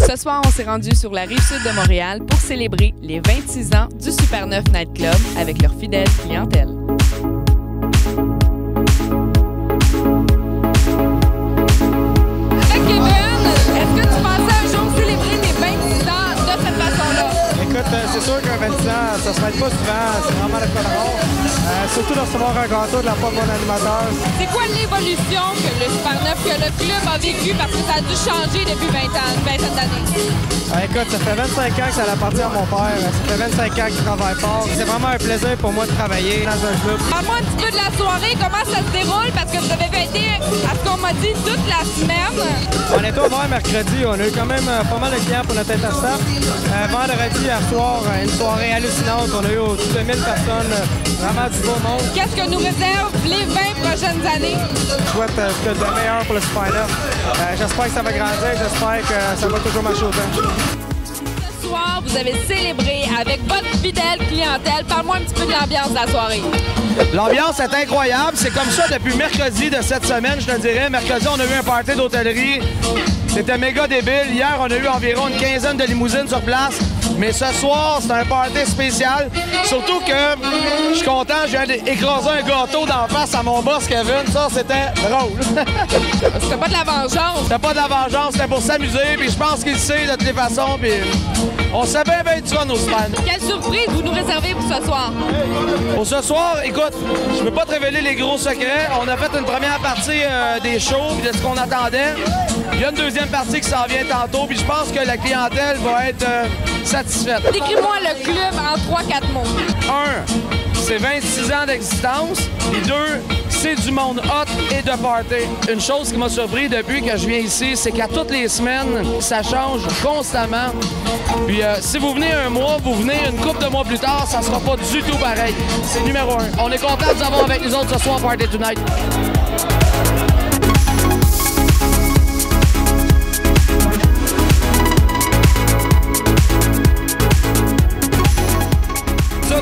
Ce soir, on s'est rendu sur la rive-sud de Montréal pour célébrer les 26 ans du Super 9 Night Club avec leur fidèle clientèle. C'est sûr qu'un 26 ans, ça se fait pas souvent, c'est vraiment le cas de rare. Surtout de recevoir un gâteau de la part de mon animateur. C'est quoi l'évolution que le Super 9, que le club a vécu parce que ça a dû changer depuis 20 ans, une vingtaine d'années? Écoute, ça fait 25 ans que ça appartient à mon père. Ça fait 25 ans qu'il travaille fort. C'est vraiment un plaisir pour moi de travailler dans un club. Parle-moi un petit peu de la soirée, comment ça se déroule parce que vous avez fêté, à ce qu'on m'a dit, toute la semaine. On était ouvert mercredi, on a eu quand même pas mal de clients pour notre interstaff. Vendredi, hier soir, une soirée hallucinante. On a eu au-dessus de 1000 personnes, vraiment du beau monde. Qu'est-ce que nous réserve les 20 prochaines années? Je souhaite que de meilleur pour le Super 9. J'espère que ça va grandir, j'espère que ça va toujours marcher autant. Ce soir, vous avez célébré avec votre fidèle clientèle. Parle-moi un petit peu de l'ambiance de la soirée. L'ambiance est incroyable. C'est comme ça depuis mercredi de cette semaine, je te dirais. Mercredi, on a eu un party d'hôtellerie. C'était méga débile. Hier, on a eu environ une quinzaine de limousines sur place. Mais ce soir, c'est un party spécial. Surtout que je suis content, je viens d'écraser un gâteau d'en face à mon boss Kevin. Ça, c'était drôle. C'était pas de la vengeance. C'était pas de la vengeance, c'était pour s'amuser. Puis je pense qu'il sait de toutes les façons. Puis on sait bien du fun aux semaines. Quelle surprise vous nous réservez pour ce soir? Pour ce soir, écoute, je peux pas te révéler les gros secrets. On a fait une première partie des shows et de ce qu'on attendait. Il y a une deuxième partie qui s'en vient tantôt. Puis je pense que la clientèle va être satisfaite. Décris-moi le club en 3-4 mots. 1, c'est 26 ans d'existence. Et 2, c'est du monde hot et de party. Une chose qui m'a surpris depuis que je viens ici, c'est qu'à toutes les semaines, ça change constamment. Puis si vous venez un mois, vous venez une couple de mois plus tard, ça sera pas du tout pareil. C'est numéro 1. On est content de vous avoir avec nous autres ce soir, Party Tonight.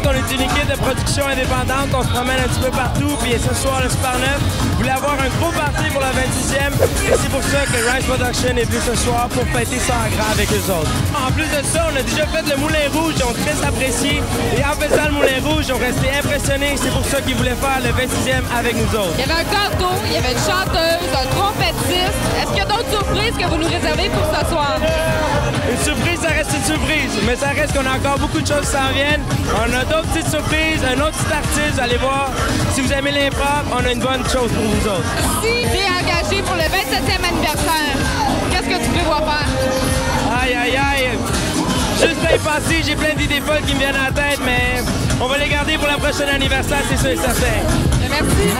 On est une équipe de production indépendante, on se promène un petit peu partout, puis ce soir, le Super 9 voulait avoir un gros party pour la 26e, et c'est pour ça que Rise Production est venu ce soir pour fêter ça en grand avec eux autres. En plus de ça, on a déjà fait le Moulin Rouge, ils ont très apprécié, et en faisant le Moulin Rouge, ils ont resté impressionnés, c'est pour ça qu'ils voulaient faire le 26e avec nous autres. Il y avait un gâteau, il y avait une chanteuse, un trompettiste. Est-ce qu'il y a d'autres surprises que vous nous réservez pour ce soir? Une surprise, ça reste une surprise, mais ça reste qu'on a encore beaucoup de choses qui s'en viennent. On a d'autres petites surprises, un autre petit artiste, vous allez voir. Si vous aimez l'impro, on a une bonne chose pour vous autres. Si tu es engagé pour le 27e anniversaire, qu'est-ce que tu prévois faire? Aïe, aïe, aïe. Juste à y passer, j'ai plein d'idées folles qui me viennent à la tête, mais on va les garder pour la prochaine anniversaire, c'est sûr et certain. Merci.